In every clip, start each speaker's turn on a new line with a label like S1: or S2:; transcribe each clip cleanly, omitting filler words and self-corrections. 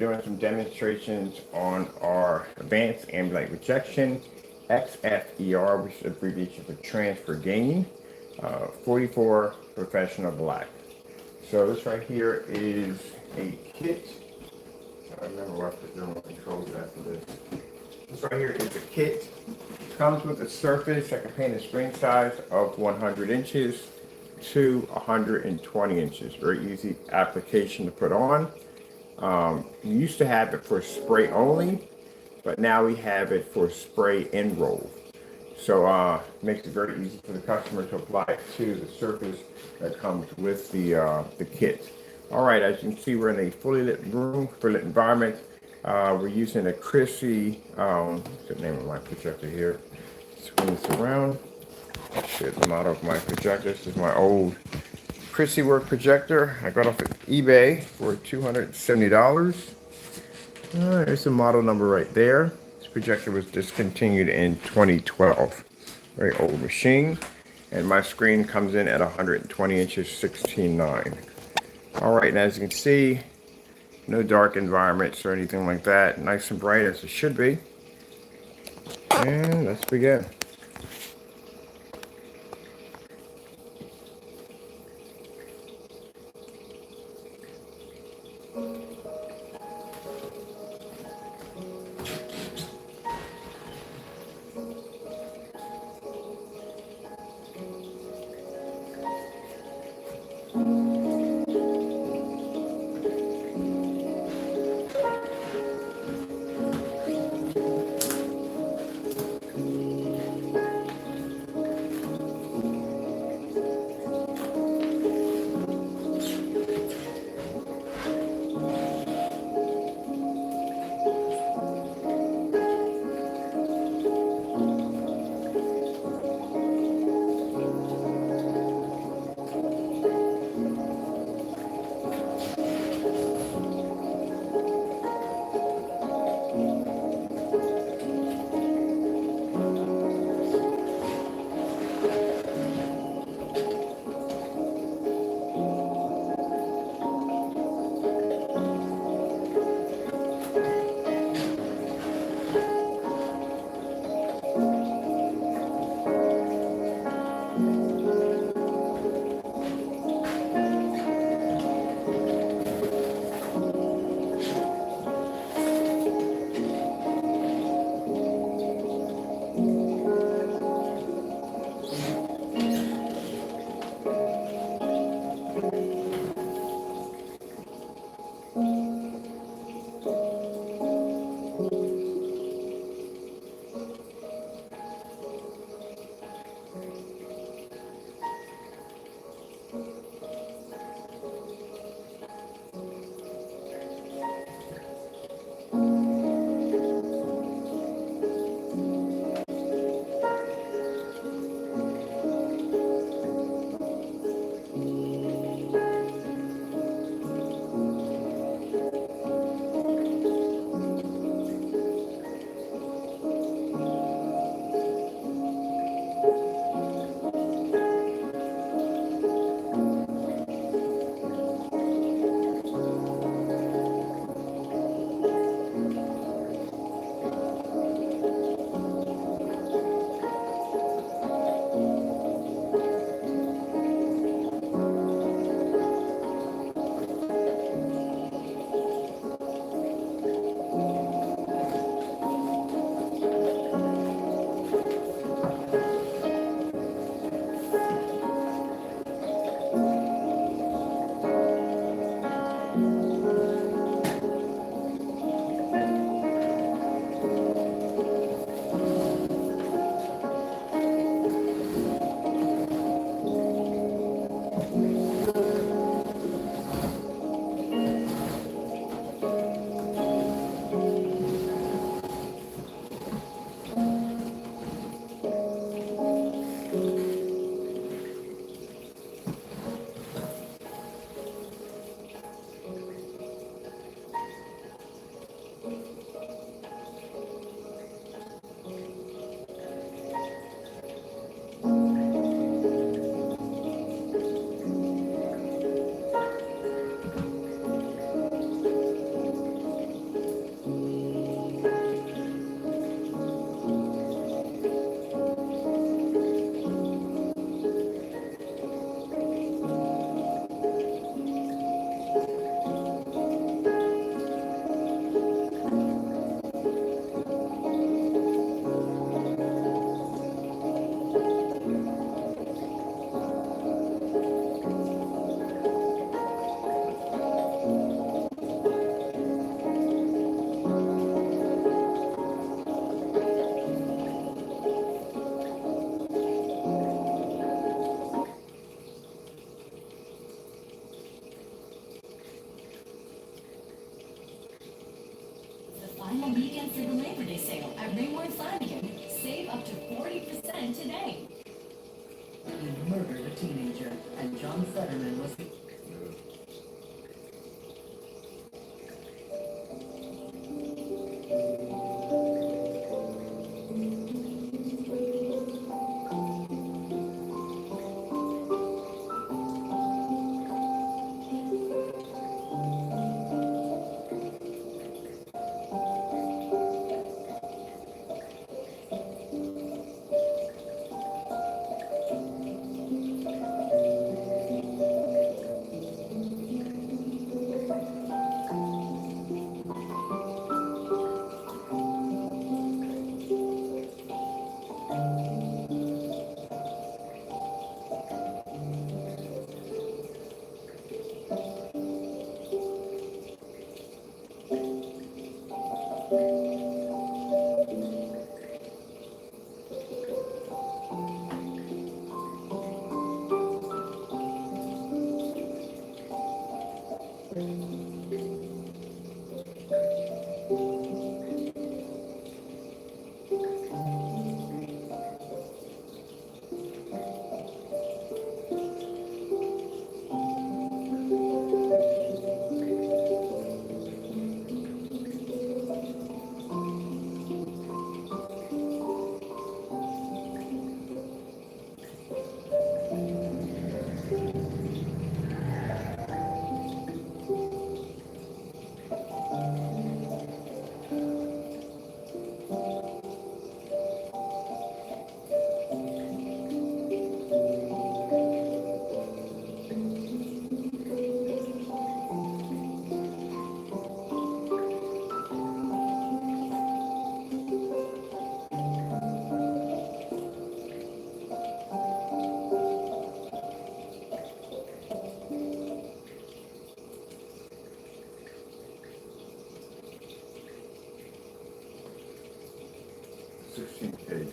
S1: doing some demonstrations on our advanced ambient rejection, XFER, which is abbreviation for transfer gain, 44 professional black. So this right here is a kit. I remember what I put the remote controls after this. This right here is a kit. It comes with a surface that can paint a screen size of 100 inches to 120 inches. Very easy application to put on. We used to have it for spray only, but now we have it for spray and roll. So makes it very easy for the customer to apply it to the surface that comes with the kit. All right, as you can see, we're in a fully lit room, fully lit environment. We're using a Christie, what's the name of my projector here? Swing this around. I'll show you the model of my projector. This is my old Christie work projector. I got off at eBay for $270. There's the model number right there. This projector was discontinued in 2012. Very old machine. And my screen comes in at 120 inches, 16:9. All right, and as you can see, no dark environments or anything like that. Nice and bright as it should be. And let's begin.
S2: final weekend for the Labor Day sale at Raymore Flanagan. Save up to 40% today.
S3: He murdered a teenager, and John Fetterman was the...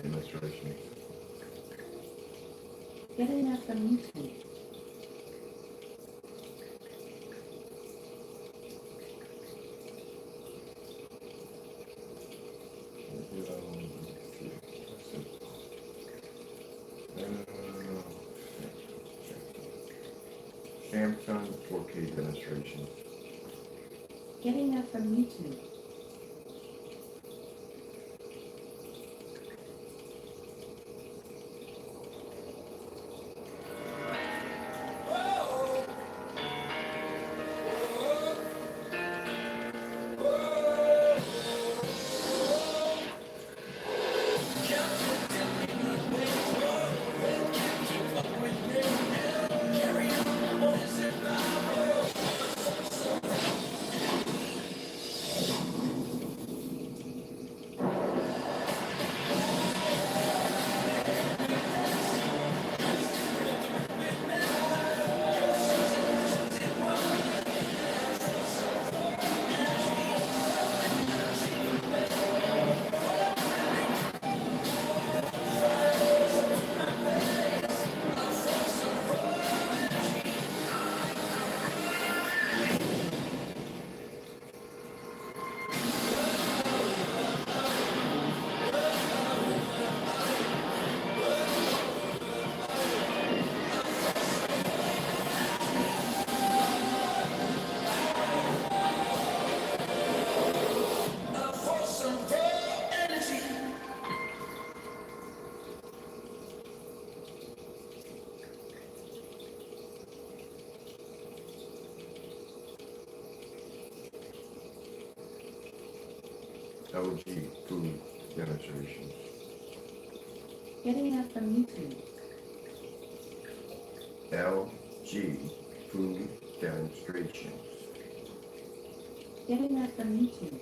S1: Demonstration.
S3: Getting that from YouTube.
S1: Samsung 4K demonstration.
S3: Getting that from YouTube.
S1: LG food demonstrations.
S3: Getting that from YouTube.
S1: LG food demonstrations.
S3: Getting that from YouTube.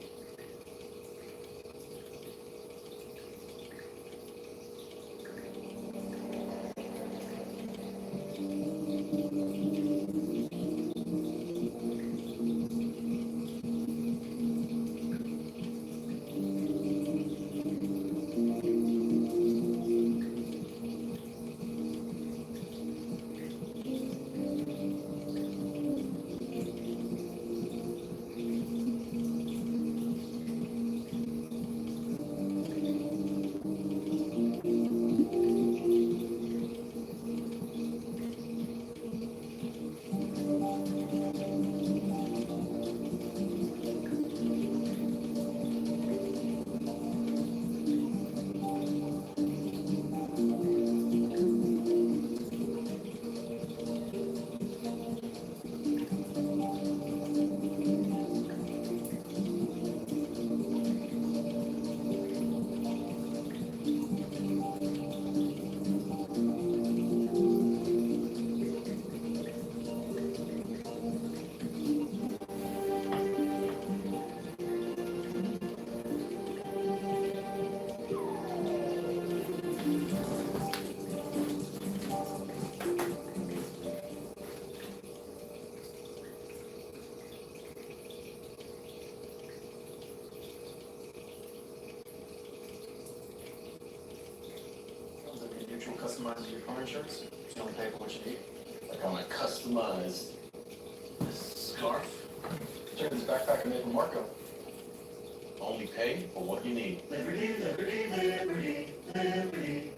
S4: customizes your car insurance, so you don't pay for what you need.
S5: Like on a customized scarf.
S4: Check this backpack I made from Marco.
S5: Only pay for what you need.
S3: Liberty, liberty, liberty, liberty.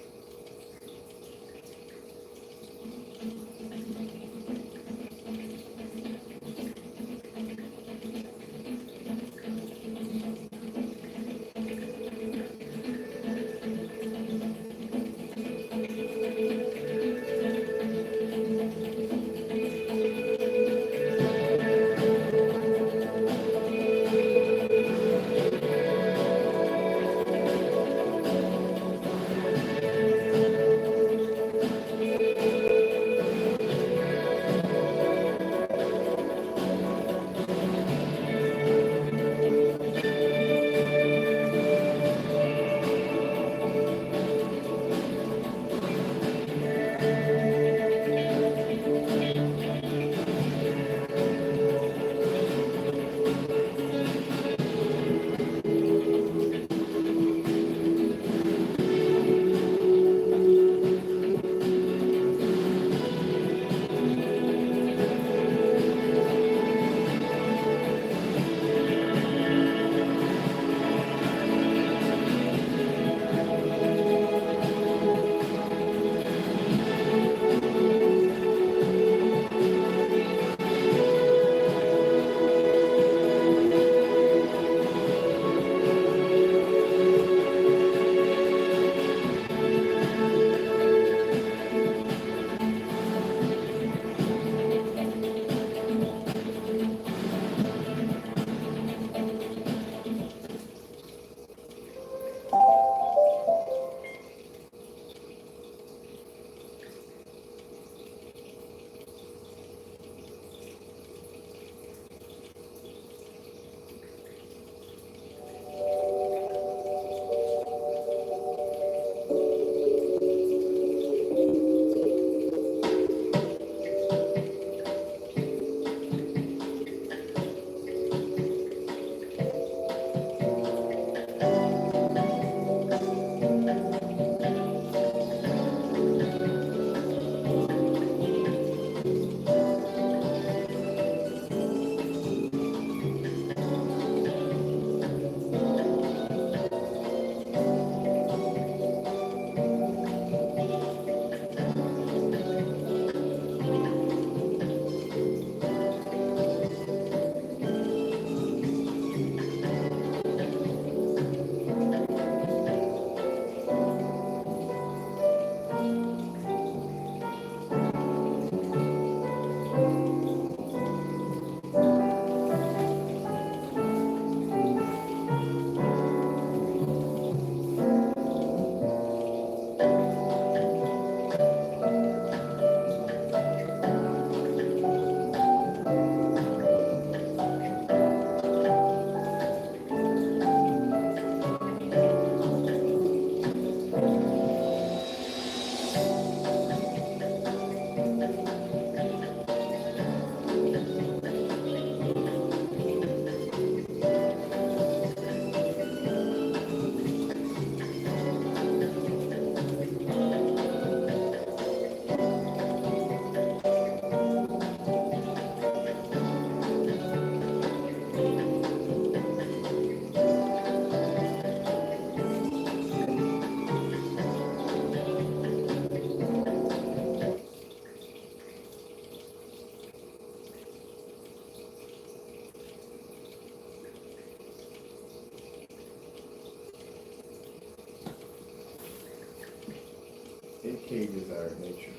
S1: AK desired nature.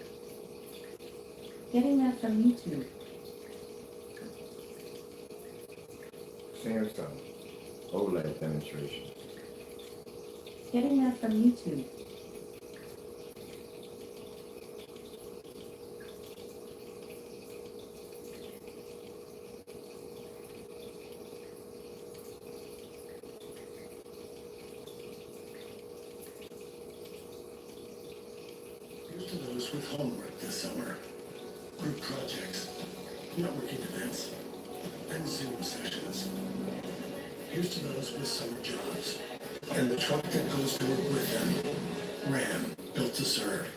S3: Getting that from YouTube.
S1: Samsung OLED demonstration.
S3: Getting that from YouTube.
S6: Here's to those with homework this summer, group projects, networking events, and Zoom sessions. Here's to those with summer jobs, and the truck that goes to work with them. Ram, built to serve.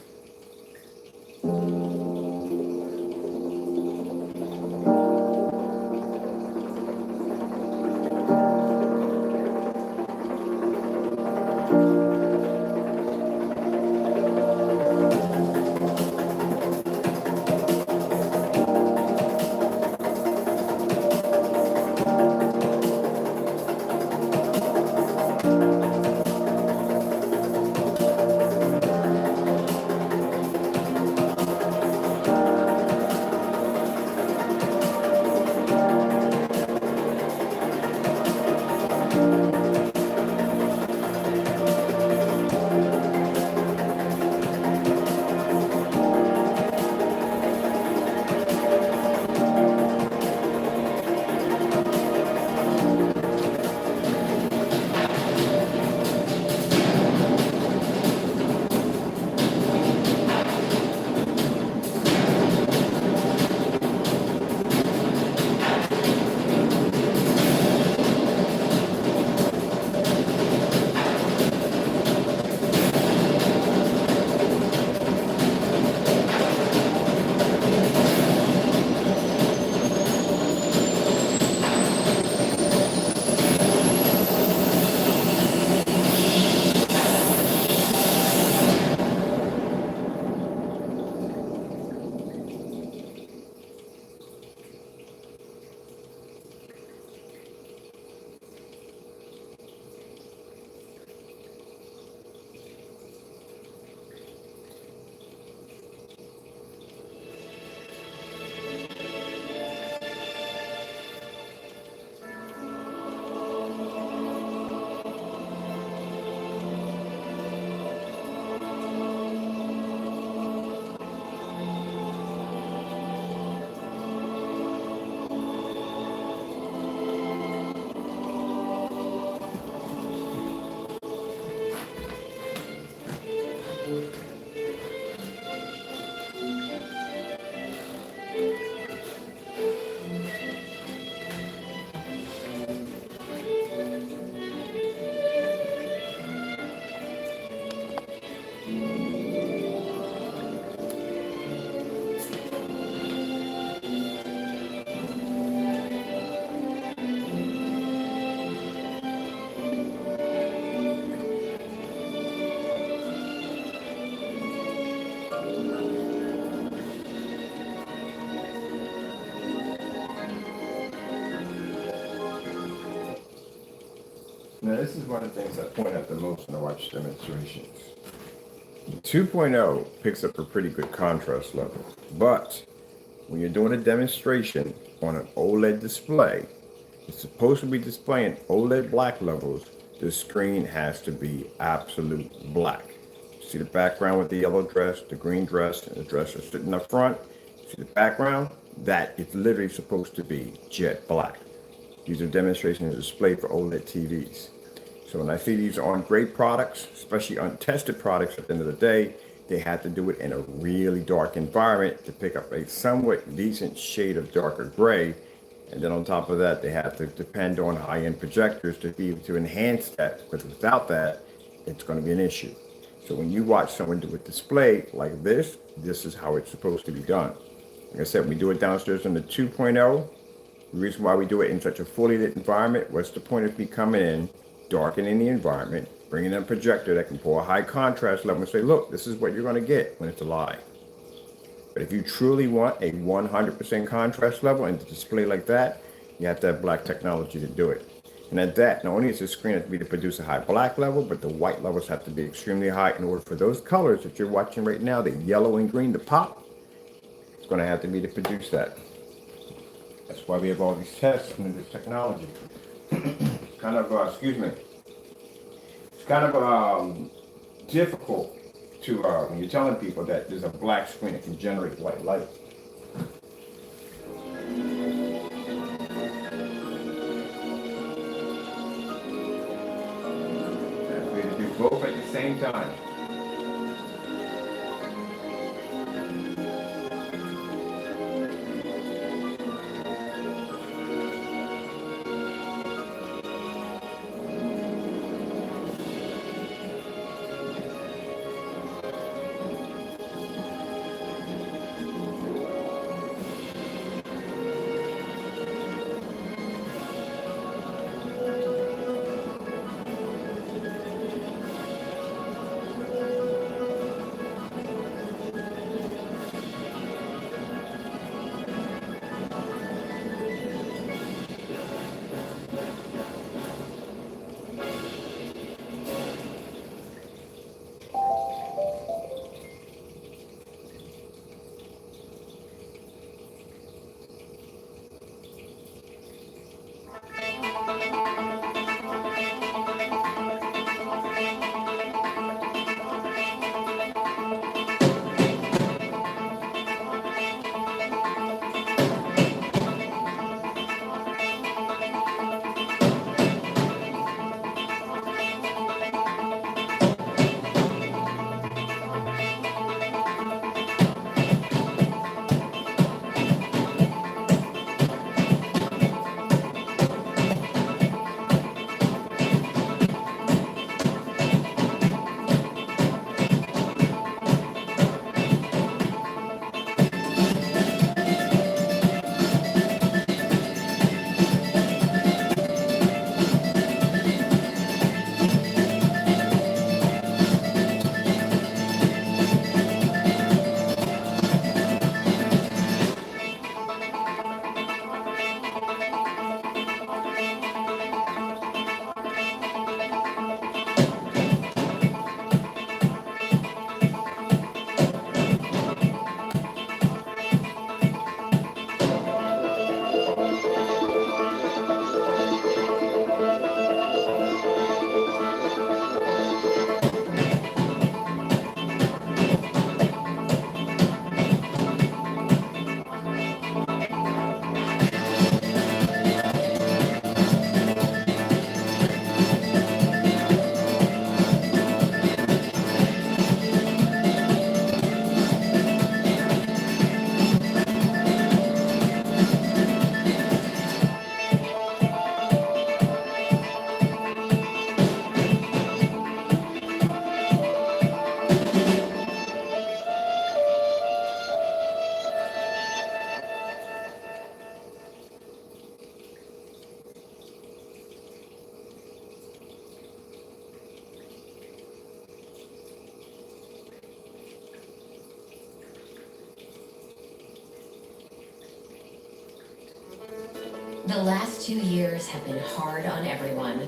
S1: Now, this is one of the things I point out the most when I watch demonstrations. The 2.0 picks up a pretty good contrast level, but when you're doing a demonstration on an OLED display, it's supposed to be displaying OLED black levels. The screen has to be absolute black. See the background with the yellow dress, the green dress, and the dress that's sitting up front? See the background? That is literally supposed to be jet black. These are demonstrations displayed for OLED TVs. So when I see these on great products, especially untested products at the end of the day, they have to do it in a really dark environment to pick up a somewhat decent shade of darker gray. And then on top of that, they have to depend on high-end projectors to be able to enhance that, because without that, it's going to be an issue. So when you watch someone do a display like this is how it's supposed to be done. Like I said, we do it downstairs in the 2.0. The reason why we do it in such a fully lit environment, what's the point of me coming in, darkening the environment, bringing in a projector that can pull a high contrast level and say, look, this is what you're going to get when it's a lie. But if you truly want a 100% contrast level and to display like that, you have to have black technology to do it. And at that, not only is the screen have to be to produce a high black level, but the white levels have to be extremely high in order for those colors that you're watching right now, the yellow and green, to pop. It's going to have to be to produce that. That's why we have all these tests and this technology. It's kind of, it's kind of difficult to, when you're telling people that there's a black screen that can generate white light. That's way to do both at the same time.
S2: The last 2 years have been hard on everyone.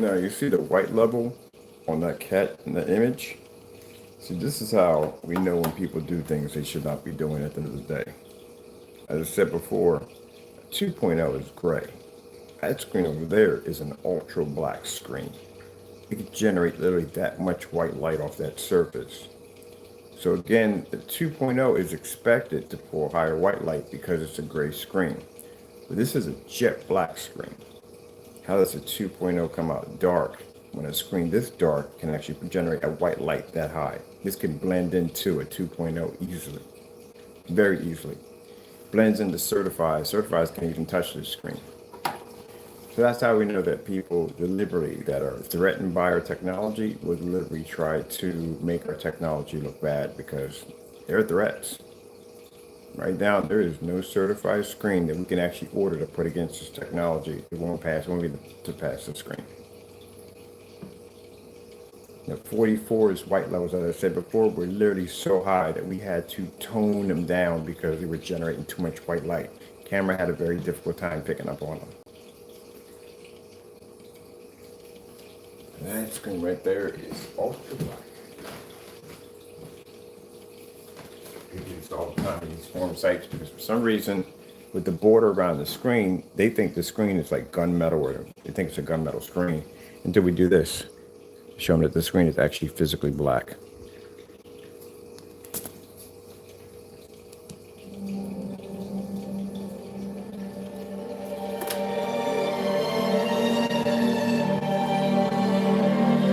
S1: Now you see the white level on that cat in the image? See, this is how we know when people do things they should not be doing at the end of the day. As I said before, 2.0 is gray. That screen over there is an ultra black screen. It can generate literally that much white light off that surface. So again, the 2.0 is expected to pull higher white light because it's a gray screen. But this is a jet black screen. How does a 2.0 come out dark when a screen this dark can actually generate a white light that high? This can blend into a 2.0 easily, very easily. Blends into certified. Certifieds can't even touch this screen. So that's how we know that people deliberately that are threatened by our technology will deliberately try to make our technology look bad because they're threats. Right now, there is no certified screen that we can actually order to put against this technology. It won't pass. It won't be able to pass the screen. Now, 44's white levels, as I said before, were literally so high that we had to tone them down because they were generating too much white light. Camera had a very difficult time picking up on them. That screen right there is ultra black. We do this all the time in these forum sites because for some reason, with the border around the screen, they think the screen is like gunmetal or they think it's a gunmetal screen until we do this. Show them that the screen is actually physically black.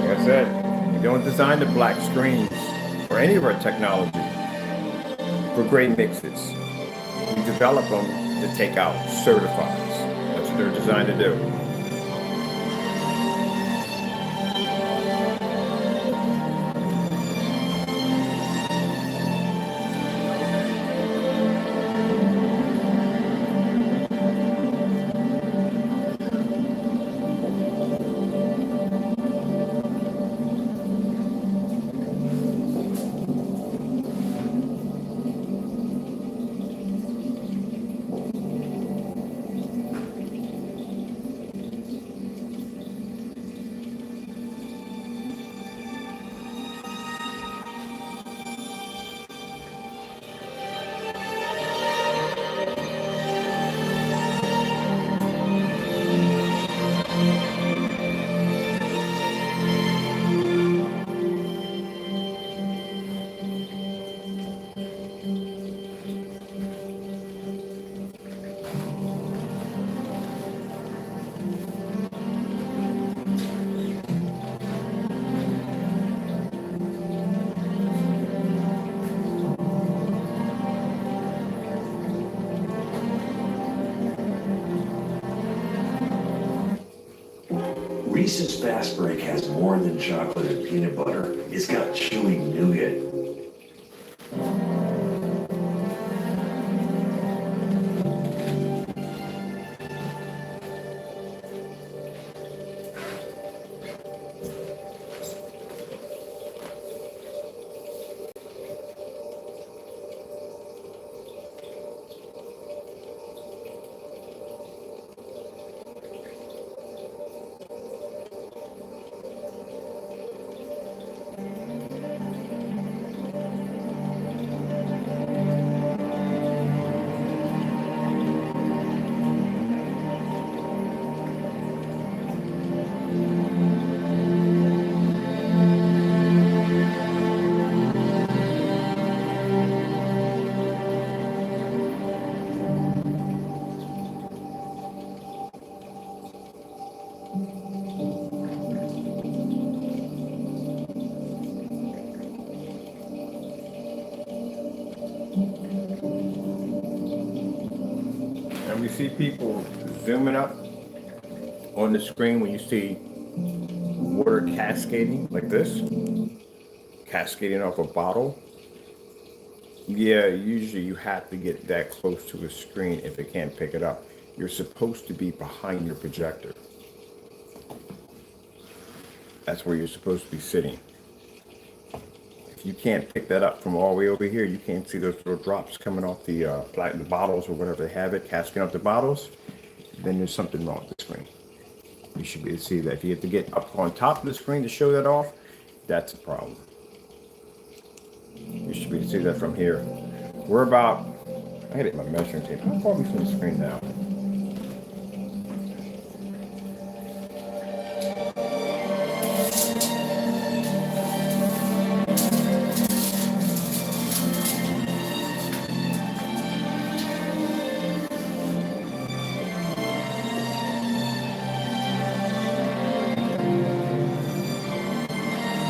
S1: Like I said, we don't design the black screens or any of our technology for gray mixes. We develop them to take out certifieds. That's what they're designed to do.
S7: Reese's Fast Break has more than chocolate and peanut butter. It's got chewy nougat.
S1: And we see people zooming up on the screen when you see water cascading like this, cascading off a bottle. Yeah, usually you have to get that close to the screen if it can't pick it up. You're supposed to be behind your projector. That's where you're supposed to be sitting. If you can't pick that up from all the way over here, you can't see those little drops coming off the bottles or whatever they have it, cascading off the bottles, then there's something wrong with the screen. You should be able to see that. If you have to get up on top of the screen to show that off, that's a problem. You should be able to see that from here. We're about, I gotta get my measuring tape. How far are we from the screen now?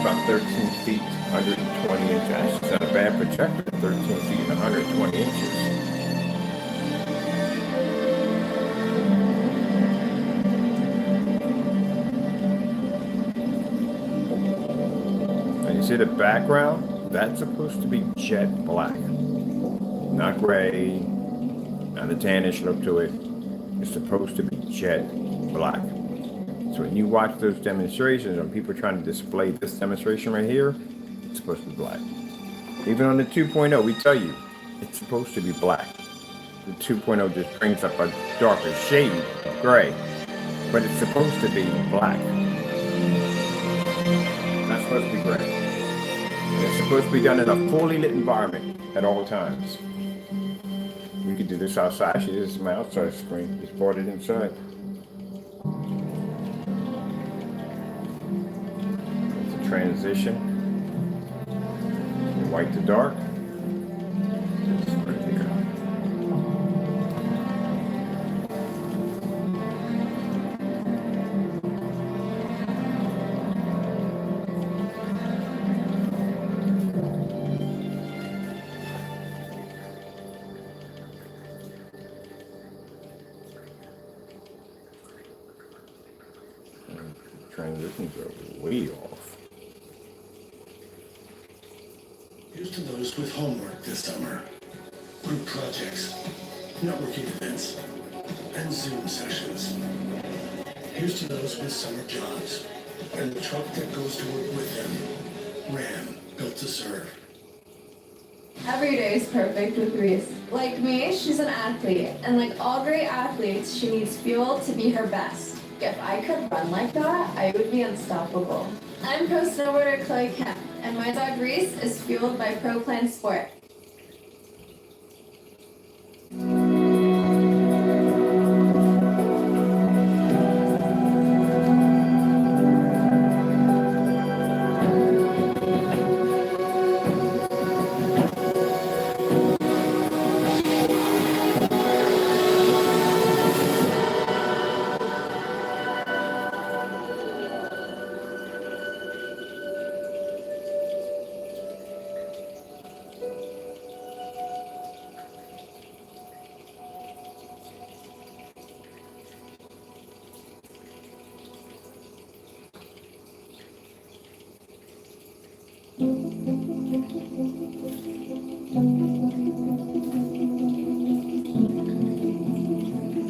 S1: About 13 feet, 120 inches. It's not a bad projector, 13 feet and 120 inches. And you see the background? That's supposed to be jet black. Not gray, not a tannish look to it. It's supposed to be jet black. So when you watch those demonstrations and people trying to display this demonstration right here, it's supposed to be black. Even on the 2.0, we tell you, it's supposed to be black. The 2.0 just brings up a darker shade of gray, but it's supposed to be black. It's not supposed to be gray. It's supposed to be done in a fully lit environment at all times. We could do this outside. Actually, this is my outside screen. Just brought it inside. Transition from white to dark. This is right here. And transitions are way off.
S6: Here's to those with homework this summer, group projects, networking events, and Zoom sessions. Here's to those with summer jobs, and the truck that goes to work with them. Ram, built to serve.
S8: Every day is perfect with Reese. Like me, she's an athlete, and like all great athletes, she needs fuel to be her best. If I could run like that, I would be unstoppable. I'm pro snowboarder Chloe Kemp, and my dog Reese is fueled by Pro Plan Sport.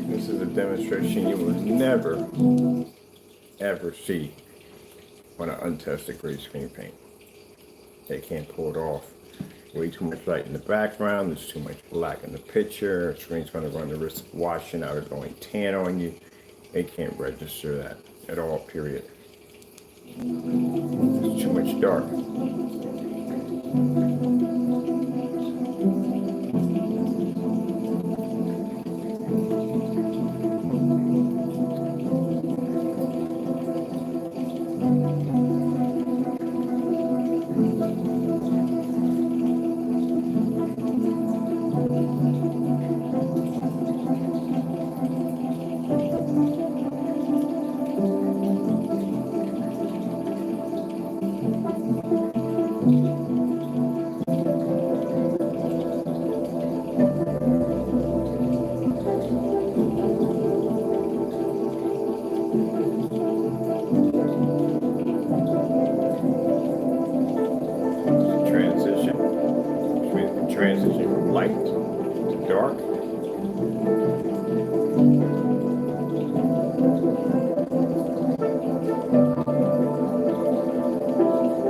S1: This is a demonstration you will never, ever see on an untested green screen paint. They can't pull it off. Way too much light in the background, there's too much black in the picture, the screen's gonna run the risk of washing out or going tan on you. They can't register that at all, period. It's too much dark.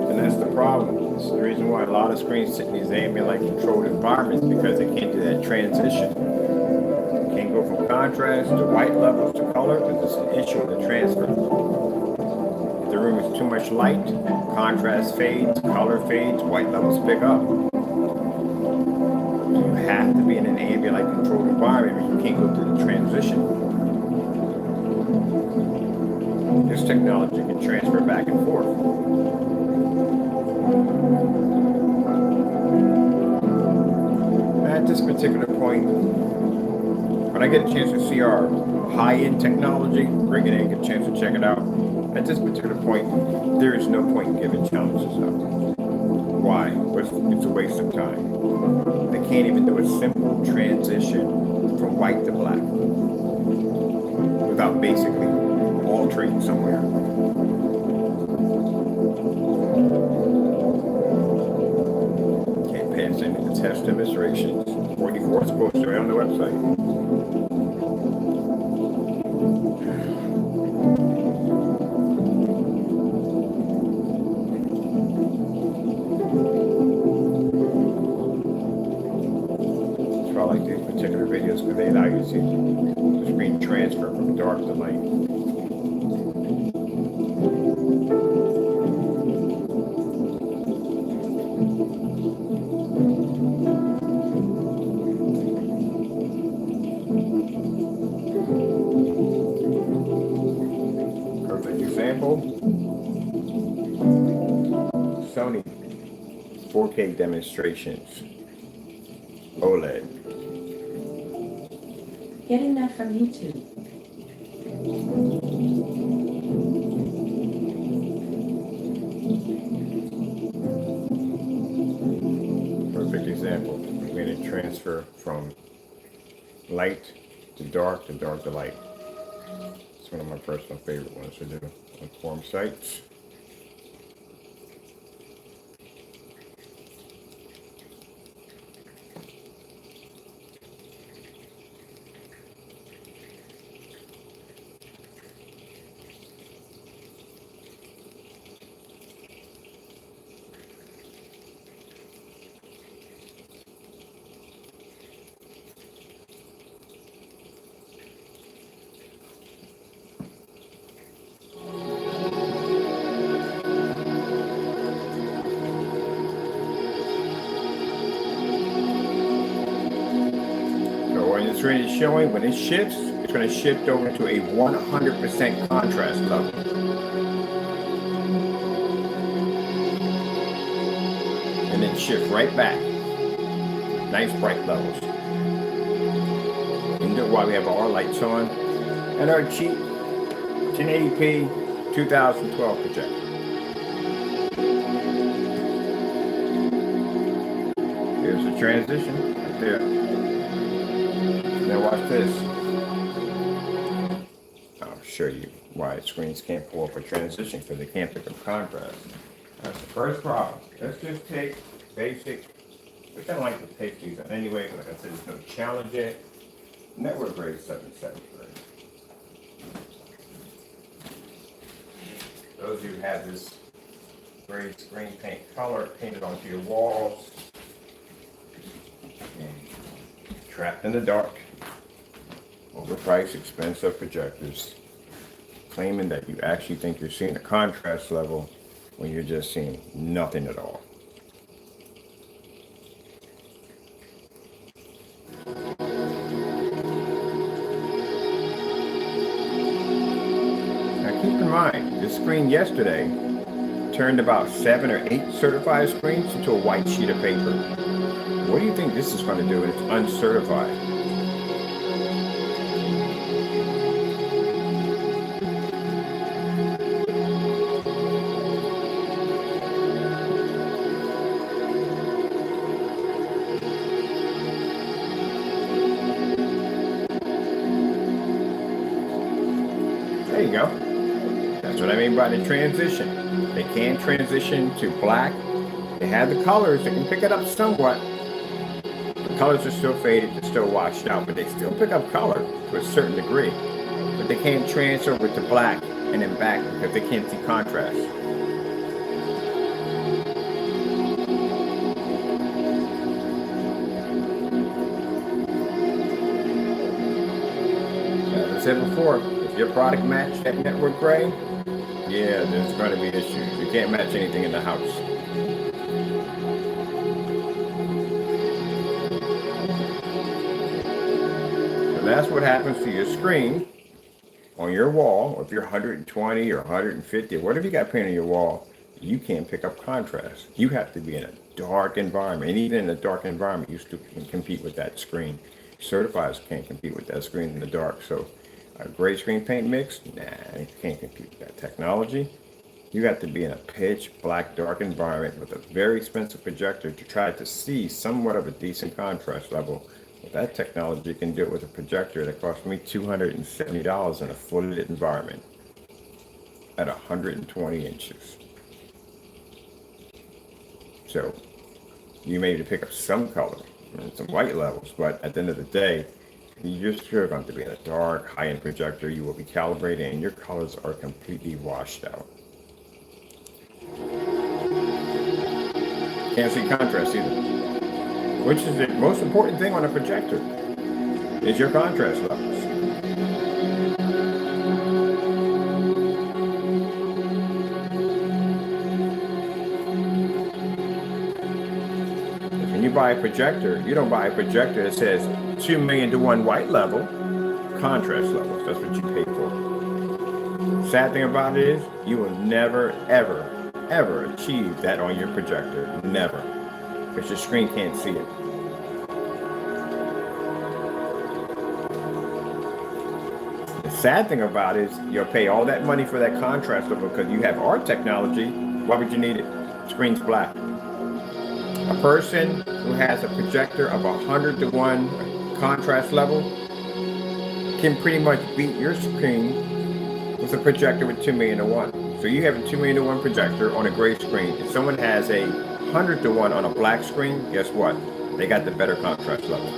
S1: And that's the problem. It's the reason why a lot of screens sit in these ambient light controlled environments, because they can't do that transition. They can't go from contrast to white levels to color, because it's an issue with the transfer. If the room is too much light, contrast fades, color fades, white levels pick up. So you have to be in an ambient light controlled environment, or you can't go through the transition. This technology can transfer back and forth. At this particular point, when I get a chance to see our high-end technology, bring it in, get a chance to check it out. At this particular point, there is no point in giving challenges out. Why? It's a waste of time. They can't even do a simple transition from white to black without basically altering somewhere. Can't pass any of the test demonstrations. 44 is posted right on the website. So I like these particular videos because they allow you to see the screen transfer from dark to light. Perfect example. Sony 4K demonstrations. OLED.
S9: Getting that from YouTube.
S1: Perfect example. We're going to transfer from light to dark to light. It's one of my personal favorite ones to do on forum sites. When the screen is showing, when it shifts, it's going to shift over to a 100% contrast level. And then shift right back. Nice bright levels. And that's why we have all our lights on. And our cheap 1080p 2012 projector. Here's the transition right there. Now watch this. I'll show you why screens can't pull up a transition, because they can't pick up contrast. That's the first problem. Let's just take basic, which I don't like to take these on anyway, but like I said, there's no challenge yet. Network grade 773. Those of you who have this gray screen paint color painted onto your walls, and trapped in the dark, overpriced, expensive projectors, claiming that you actually think you're seeing a contrast level when you're just seeing nothing at all. Now keep in mind, this screen yesterday turned about 7 or 8 certified screens into a white sheet of paper. What do you think this is going to do when it's uncertified? There you go. That's what I mean by the transition. They can transition to black. They have the colors. They can pick it up somewhat. Colors are still faded, they're still washed out, but they still pick up color to a certain degree. But they can't transfer over to black and then back because they can't see contrast. As I said before, if your product matched that network gray, yeah, there's going to be issues. You can't match anything in the house. So that's what happens to your screen on your wall. If you're 120 or 150 or whatever you got painted on your wall, you can't pick up contrast. You have to be in a dark environment, and even in a dark environment, you still can compete with that screen. Certifiers can't compete with that screen in the dark. So a gray screen paint mix, nah, you can't compete with that technology. You have to be in a pitch black dark environment with a very expensive projector to try to see somewhat of a decent contrast level. With that technology, you can do it with a projector that cost me $270 in a fully lit environment at 120 inches. So you may pick up some color and some white levels, but at the end of the day, you're still going to be in a dark, high-end projector. You will be calibrated, and your colors are completely washed out. Can't see contrast either, which is the most important thing on a projector, is your contrast levels. When you buy a projector, you don't buy a projector that says 2 million to 1 white level, contrast levels. That's what you pay for. Sad thing about it is, you will never, ever achieve that on your projector. Never. Because your screen can't see it. The sad thing about it is, you'll pay all that money for that contrast level because you have our technology. Why would you need it? Screen's black. A person who has a projector of 100 to 1 contrast level can pretty much beat your screen with a projector with 2 million to 1. So you have a 2 million to 1 projector on a gray screen. If someone has a 100 to 1 on a black screen, guess what? They got the better contrast level.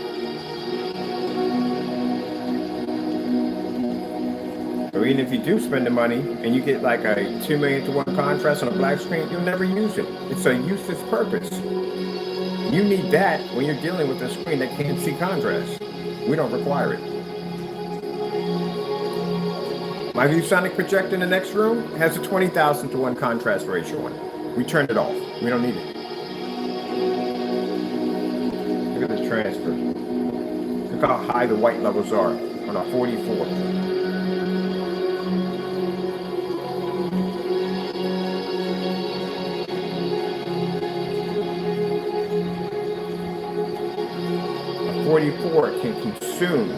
S1: So even if you do spend the money and you get like a 2 million to 1 contrast on a black screen, you'll never use it. It's a useless purpose. You need that when you're dealing with a screen that can't see contrast. We don't require it. My ViewSonic projector in the next room has a 20,000 to 1 contrast ratio on it. We turned it off. We don't need it. Look at the transfer. Look how high the white levels are on a 44. A 44 can consume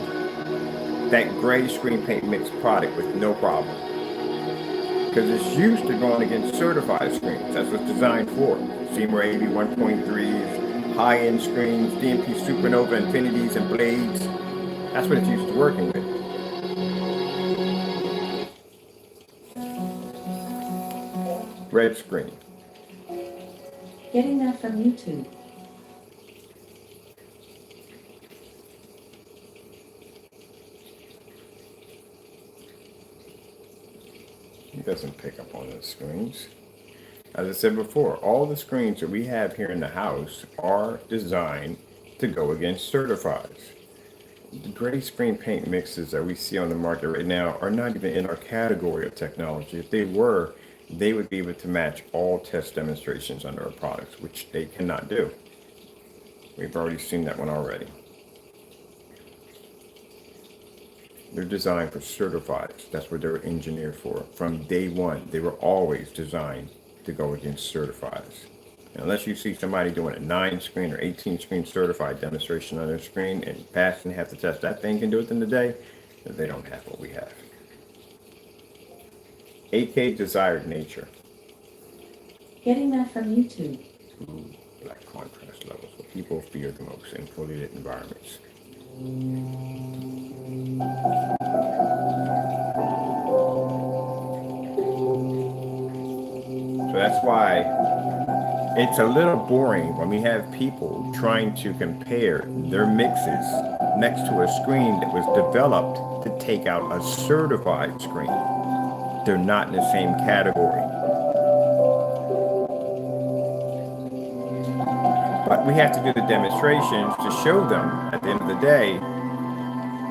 S1: that gray screen paint mix product with no problem. Because it's used to going against certified screens. That's what it's designed for. Seymour AV 1.3s, high-end screens, DMP Supernova, Infinities, and Blades. That's what it's used to working with. Red screen.
S9: Getting that from YouTube.
S1: It doesn't pick up on those screens. As I said before, all the screens that we have here in the house are designed to go against certifieds. The gray screen paint mixes that we see on the market right now are not even in our category of technology. If they were, they would be able to match all test demonstrations under our products, which they cannot do. We've already seen that one already. They're designed for certifieds. That's what they're engineered for. From day one, they were always designed to go against certifieds. And unless you see somebody doing a 9-screen or 18-screen certified demonstration on their screen and passing half the test that thing can do it in the day, then they don't have what we have. 8K desired nature.
S9: Getting that from YouTube.
S1: Ooh, black contrast levels, what people fear the most in fully lit environments. So that's why It's a little boring when we have people trying to compare their mixes next to a screen that was developed to take out a certified screen. They're not in the same category. But we have to do the demonstrations to show them at the end of the day,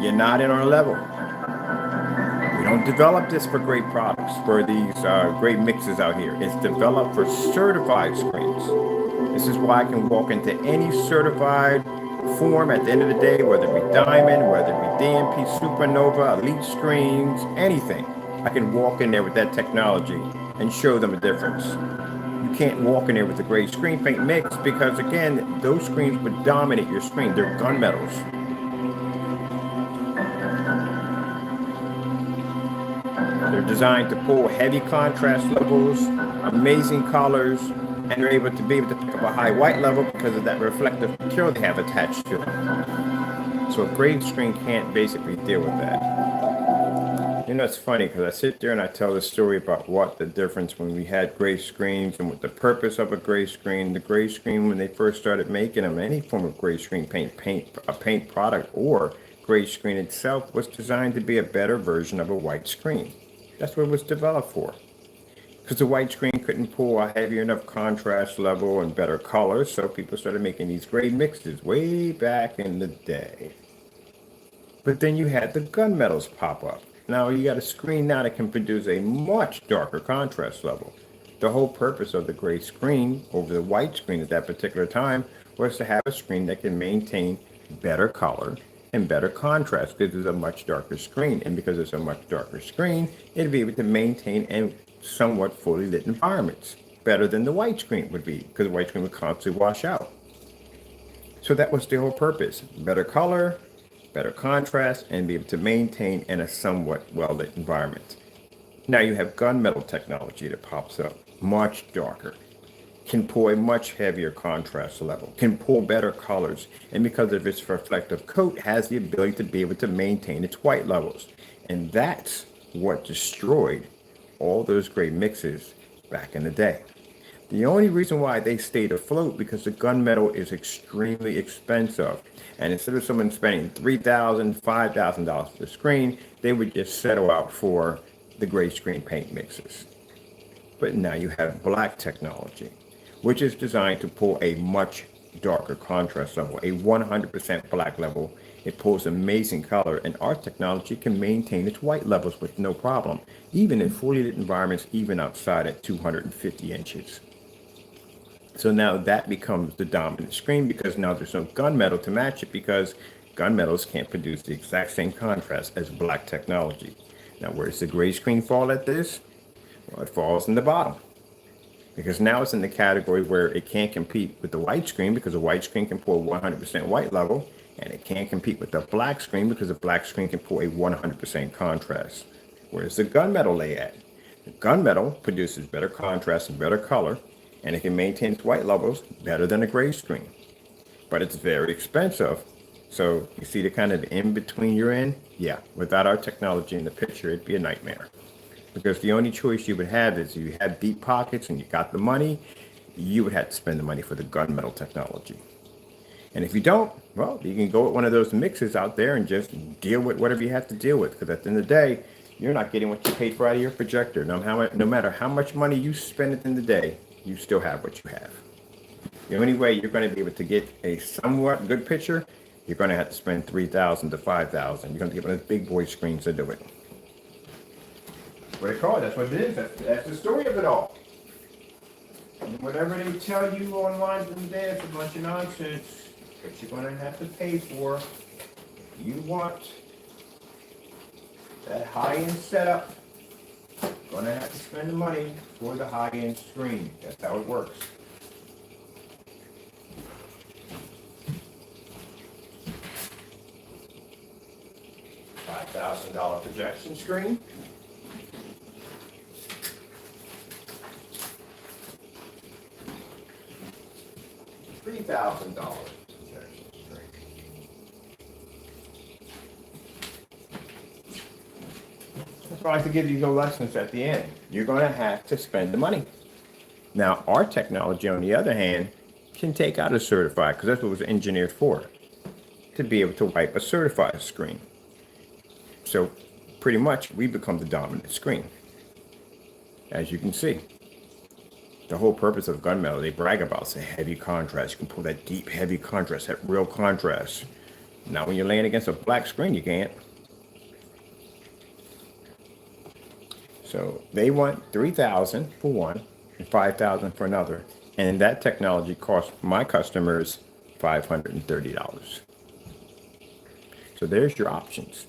S1: you're not in our level. We don't develop this for great products, for these great mixes out here. It's developed for certified screens. This is why I can walk into any certified form at the end of the day, whether it be Diamond, whether it be DMP, Supernova, Elite Screens, anything. I can walk in there with that technology and show them a difference. You can't walk in there with a gray screen paint mix because, again, those screens would dominate your screen. They're gunmetals. They're designed to pull heavy contrast levels, amazing colors, and they're able to pick up a high white level because of that reflective material they have attached to them. So a gray screen can't basically deal with that. You know, it's funny because I sit there and I tell the story about what the difference when we had gray screens and what the purpose of a gray screen. The gray screen, when they first started making them, any form of gray screen paint product or gray screen itself was designed to be a better version of a white screen. That's what it was developed for. Because the white screen couldn't pull a heavy enough contrast level and better colors, so people started making these gray mixes way back in the day. But then you had the gunmetals pop up. Now you got a screen now that can produce a much darker contrast level. The whole purpose of the gray screen over the white screen at that particular time was to have a screen that can maintain better color and better contrast because it's a much darker screen. And because it's a much darker screen, it'll be able to maintain and somewhat fully lit environments better than the white screen would be because the white screen would constantly wash out. So that was the whole purpose. Better color, better contrast, and be able to maintain in a somewhat well-lit environment. Now you have gunmetal technology that pops up, much darker, can pull a much heavier contrast level, can pull better colors, and because of its reflective coat, has the ability to be able to maintain its white levels. And that's what destroyed all those gray mixes back in the day. The only reason why they stayed afloat because the gunmetal is extremely expensive. And instead of someone spending $3,000, $5,000 for the screen, they would just settle out for the gray screen paint mixes. But now you have black technology, which is designed to pull a much darker contrast level, a 100% black level. It pulls amazing color, and our technology can maintain its white levels with no problem, even in fully lit environments, even outside at 250 inches. So now that becomes the dominant screen because now there's no gunmetal to match it because gunmetals can't produce the exact same contrast as black technology. Now, where does the gray screen fall at this? Well, it falls in the bottom because now it's in the category where it can't compete with the white screen because the white screen can pull 100% white level, and it can't compete with the black screen because the black screen can pull a 100% contrast. Where's the gunmetal lay at? The gunmetal produces better contrast and better color, and it can maintain its white levels better than a gray screen. But it's very expensive. So you see the kind of in-between you're in? Yeah, without our technology in the picture, it'd be a nightmare. Because the only choice you would have is if you have deep pockets and you got the money, you would have to spend the money for the gunmetal technology. And if you don't, well, you can go with one of those mixes out there and just deal with whatever you have to deal with. Because at the end of the day, you're not getting what you paid for out of your projector. No matter how much money you spend at the end of the day, you still have what you have. The only way you're going to be able to get a somewhat good picture, you're going to have to spend $3,000 to $5,000. You're going to get one of those big boy screens to do it. What they call it, that's what it is. That's the story of it all. And whatever they tell you online today, it's a bunch of nonsense. But you're going to have to pay for if you want that high-end setup. You're going to have to spend the money for the high-end screen. That's how it works. $5,000 projection screen. $3,000 projection screen. That's why I like to give you the lessons at the end. You're going to have to spend the money. Now, our technology, on the other hand, can take out a certified, because that's what it was engineered for, to be able to wipe a certified screen. So pretty much we become the dominant screen, as you can see. The whole purpose of gunmetal, they brag about, say, heavy contrast. You can pull that deep, heavy contrast, that real contrast. Now, when you're laying against a black screen, you can't. So they want $3,000 for one and $5,000 for another. And that technology costs my customers $530. So there's your options.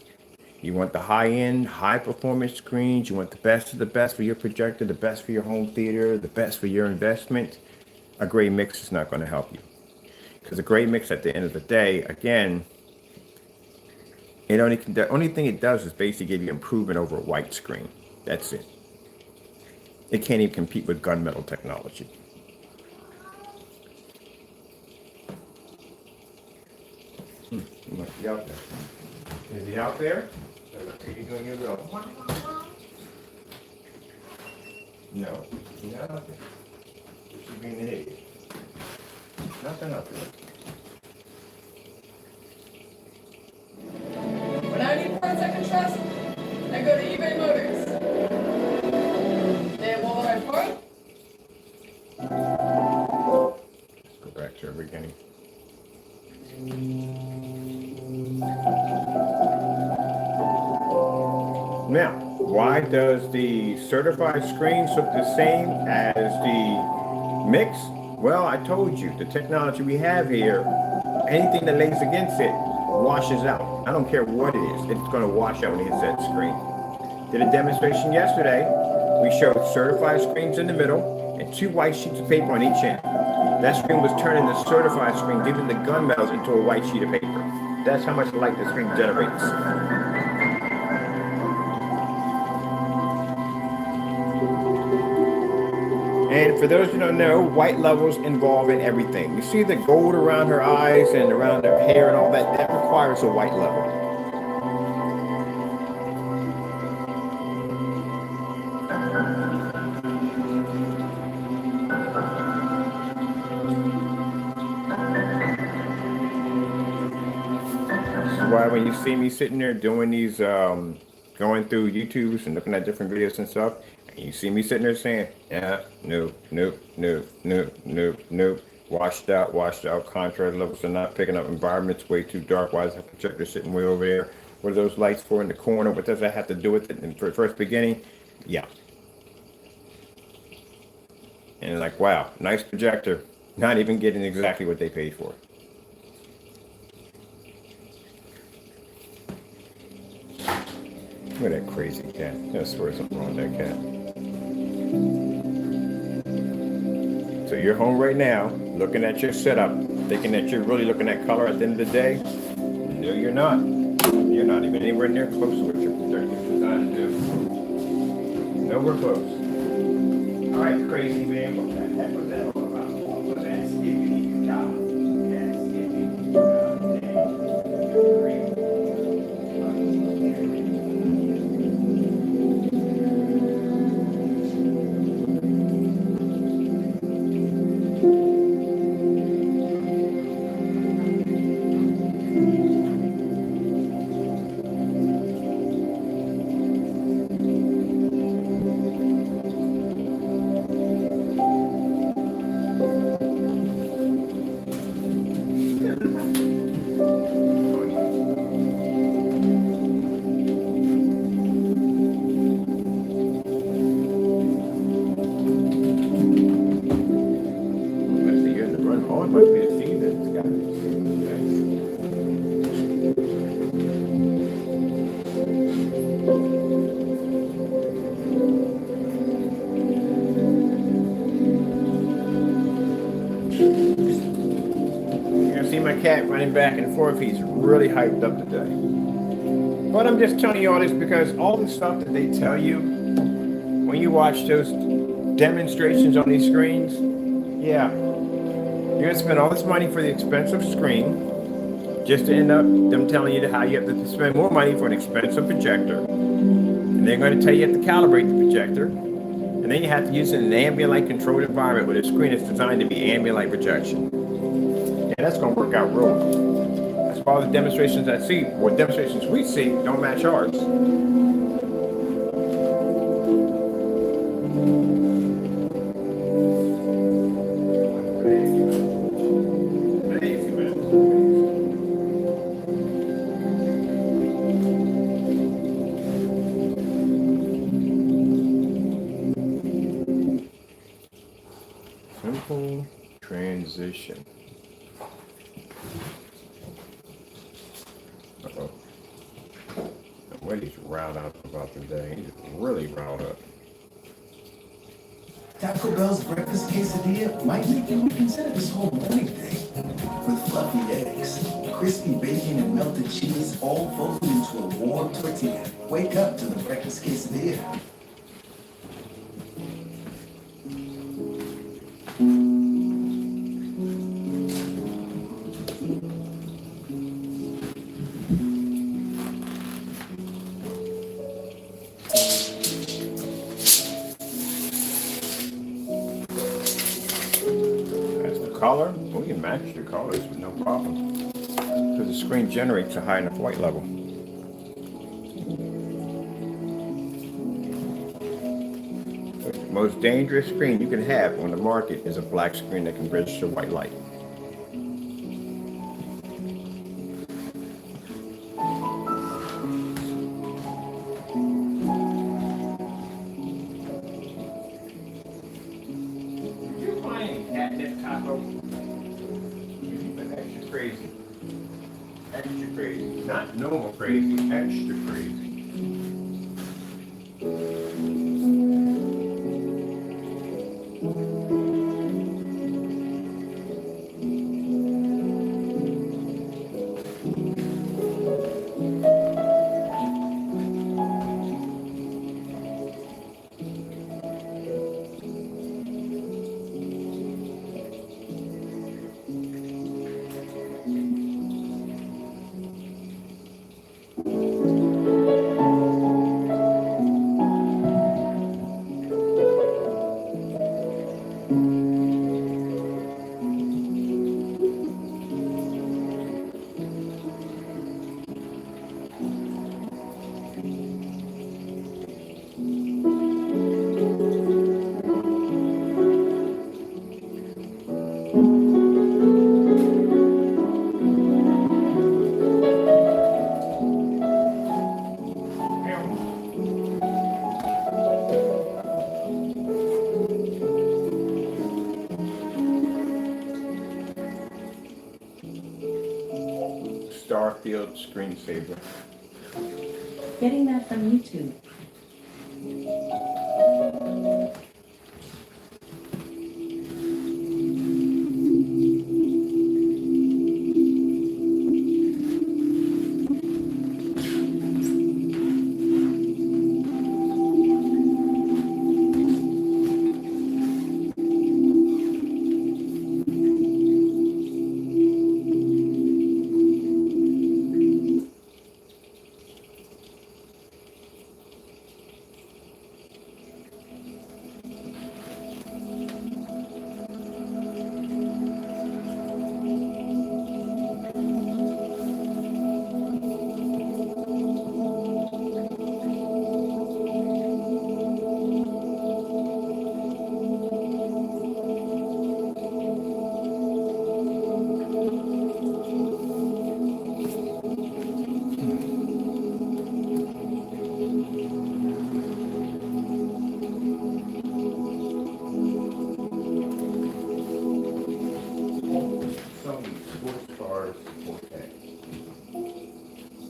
S1: You want the high-end, high-performance screens. You want the best of the best for your projector, the best for your home theater, the best for your investment. A gray mix is not going to help you. Because a gray mix, at the end of the day, again, the only thing it does is basically give you improvement over a white screen. That's it. It can't even compete with gunmetal technology. He must be out there. Is he out there? Are you doing your little? No, he's not out there. He should be in the head. Nothing up there.
S8: When I need parts I can trust, I go to eBay Motors. They have all the right parts.
S1: Let's go back to the beginning. Now, why does the certified screens look the same as the mix? Well, I told you, the technology we have here, anything that lays against it washes out. I don't care what it is, it's going to wash out when it hits that screen. Did a demonstration yesterday. We showed certified screens in the middle and 2 white sheets of paper on each end. That screen was turning the certified screen, giving the gunmetals into a white sheet of paper. That's how much light the screen generates. And for those who don't know, white levels involve in everything. You see the gold around her eyes and around her hair and all that, that requires a white level. This is why when you see me sitting there doing these, going through YouTubes and looking at different videos and stuff, you see me sitting there saying, yeah, nope, washed out, contrast levels are not picking up, environment's way too dark, why is that projector sitting way over there? What are those lights for in the corner? What does that have to do with it in the first beginning? Yeah. And like, wow, nice projector, not even getting exactly what they paid for. Look at that crazy cat. I swear something wrong with that cat. So you're home right now, looking at your setup, thinking that you're really looking at color at the end of the day. No, you're not. You're not even anywhere near close to what you're designed to do. Nowhere close. All right, crazy man, what the heck was that all about? What was that skipping job? That skipping job. Cat running back and forth. He's really hyped up today. But I'm just telling you all this because all the stuff that they tell you when you watch those demonstrations on these screens, yeah, you're gonna spend all this money for the expensive screen just to end up them telling you how you have to spend more money for an expensive projector. And they're going to tell you have to calibrate the projector. And And then you have to use it in an ambient light controlled environment where the screen is designed to be ambient light projection. And that's going to work out real well. As far as the demonstrations I see, or demonstrations we see, don't match ours. Simple transition. Uh-oh. What he's riled up about today. He's really riled up.
S10: Taco Bell's breakfast quesadilla might make you reconsider this whole morning thing. With fluffy eggs, crispy bacon, and melted cheese all folded into a warm tortilla. Wake up to the breakfast quesadilla.
S1: Color, we can match the colors with no problem because the screen generates a high enough white level. The most dangerous screen you can have on the market is a black screen that can register white light. Crazy. Extra crazy. Not normal crazy, extra crazy. Starfield screensaver.
S9: Getting that from YouTube.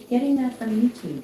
S9: Getting that from YouTube.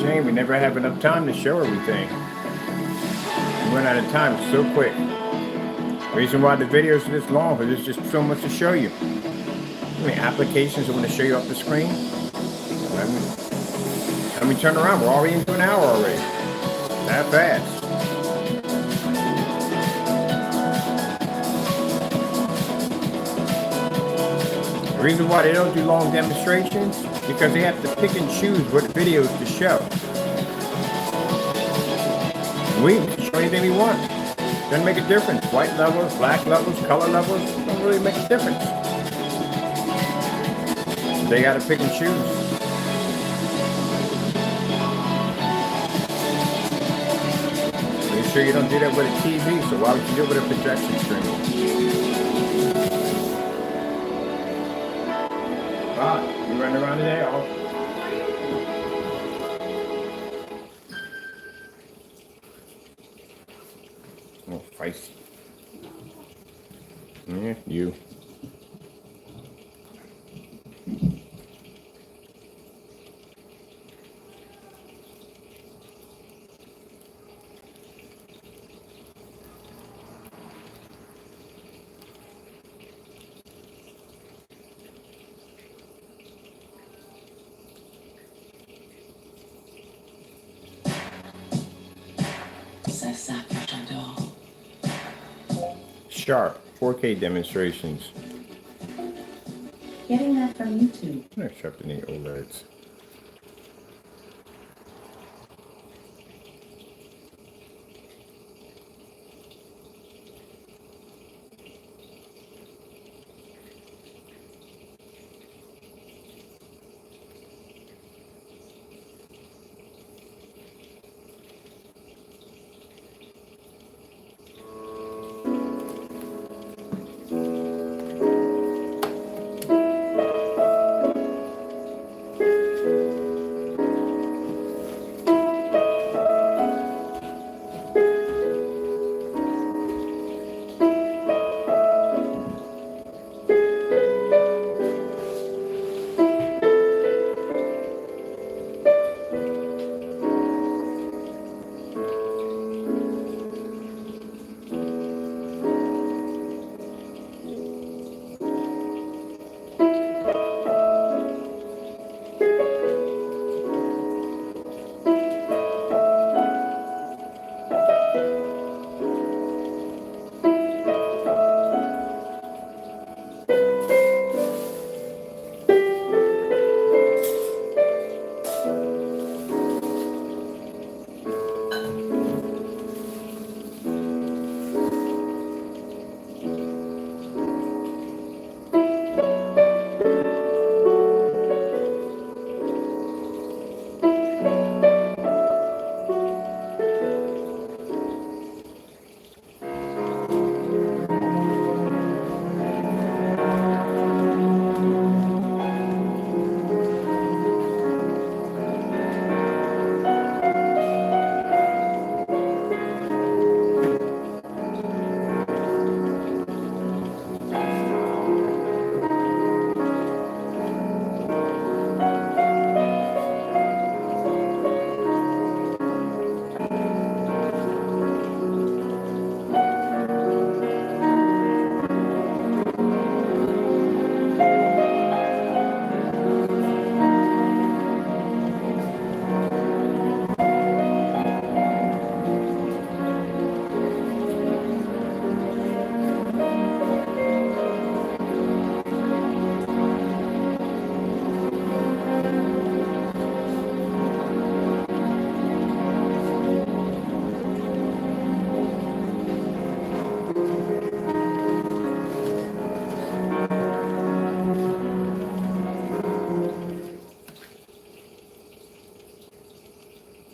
S1: shame we never have enough time to show everything. We run out of time so quick. Reason why the videos are this long, because there's just so much to show you. How many applications I want to show you off the screen? Let me turn around. We're already into an hour already. That fast. The reason why they don't do long demonstrations, because they have to pick and choose what videos to show. We can show anything we want. Doesn't make a difference. White levels, black levels, color levels, don't really make a difference. They got to pick and choose. Make sure you don't do that with a TV, so why would you do it with a projection screen? You running around today? Oh, feisty. Yeah, you. Sharp 4K demonstrations.
S9: Getting that from YouTube.
S1: I sharp the OLEDs.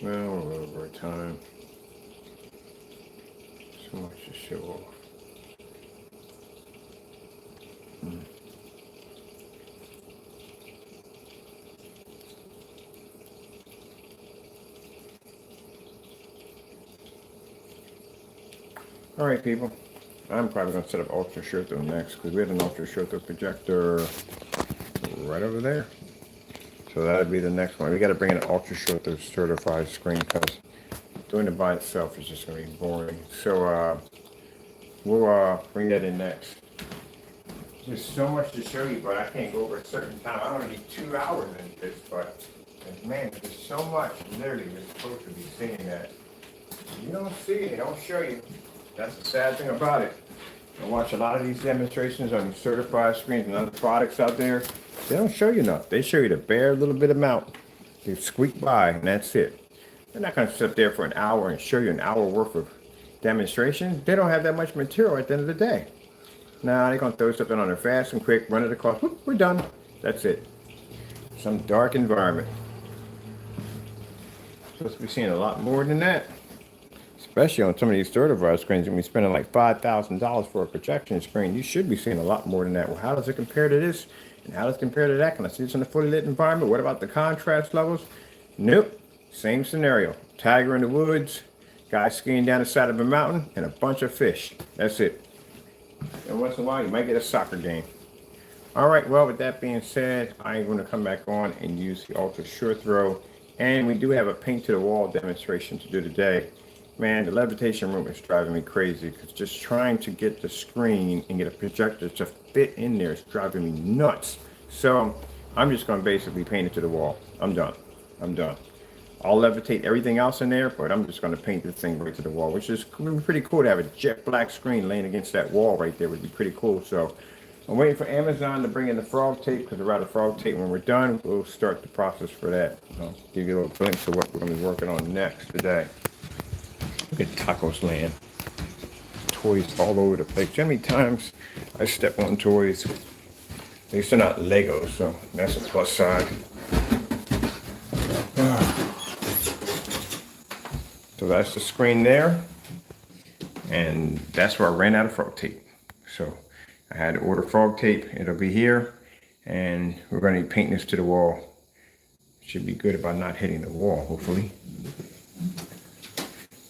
S1: Well, we're over time. So much to show off. All right, people. I'm probably going to set up Ultra Shorto next because we have an Ultra Shorto projector right over there. So that'll be the next one. We got to bring in an ultra short through certified screen because doing it by itself is just going to be boring. So we'll bring that in next. There's so much to show you, but I can't go over a certain time. I don't need 2 hours in this, but man, there's so much. Literally, you're supposed to be seeing that. You don't see it, they don't show you. That's the sad thing about it. I watch a lot of these demonstrations on certified screens and other products out there. They don't show you enough. They show you the bare little bit amount. They squeak by, and that's it. They're not going to sit there for an hour and show you an hour worth of demonstrations. They don't have that much material at the end of the day. Now they're going to throw something on there fast and quick, run it across. Whoop, we're done. That's it. Some dark environment. Supposed to be seeing a lot more than that. Especially on some of these certified screens, when you're spending like $5,000 for a projection screen, you should be seeing a lot more than that. Well, how does it compare to this? And how does it compare to that? Can I see this in a fully lit environment? What about the contrast levels? Nope. Same scenario. Tiger in the woods, guy skiing down the side of a mountain, and a bunch of fish. That's it. And once in a while, you might get a soccer game. All right, well, with that being said, I'm going to come back on and use the ultra short throw. And we do have a paint to the wall demonstration to do today. Man, the levitation room is driving me crazy because just trying to get the screen and get a projector to fit in there is driving me nuts. So I'm just going to basically paint it to the wall. I'm done. I'll levitate everything else in there, but I'm just going to paint the thing right to the wall, which is pretty cool to have a jet black screen laying against that wall right there. Would be pretty cool. So I'm waiting for Amazon to bring in the frog tape because we're out of frog tape. When we're done, we'll start the process for that. I'll give you a little glimpse of what we're going to be working on next today. Look at Tacos Land. Toys all over the place. How many times I step on toys? At least they're not Legos, so that's a plus side. So that's the screen there. And that's where I ran out of frog tape. So I had to order frog tape. It'll be here. And we're going to be painting this to the wall. Should be good about not hitting the wall, hopefully.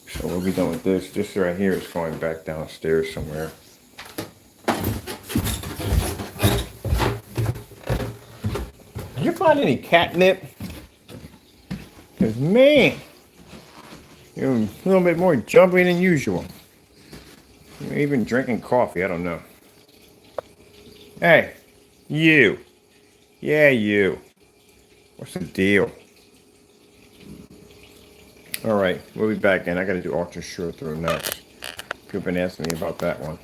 S1: So we'll be done with this. This right here is going back downstairs somewhere. Did you find any catnip? Because man, you're a little bit more jumpy than usual. You're even drinking coffee, I don't know. Hey, you. Yeah, you. What's the deal? All right, we'll be back in. I got to do ultra short through next. People have been asking me about that one.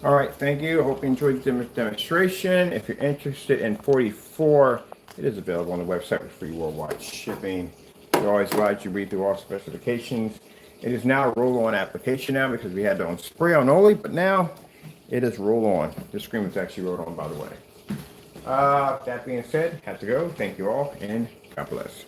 S1: All right, thank you. I hope you enjoyed the demonstration. If you're interested in 44, it is available on the website with free worldwide shipping. We always advise you read through all specifications. It is now a roll-on application now because we had it on spray-on only, but now it is roll-on. The screen was actually rolled on, by the way. That being said, have to go. Thank you all, and God bless.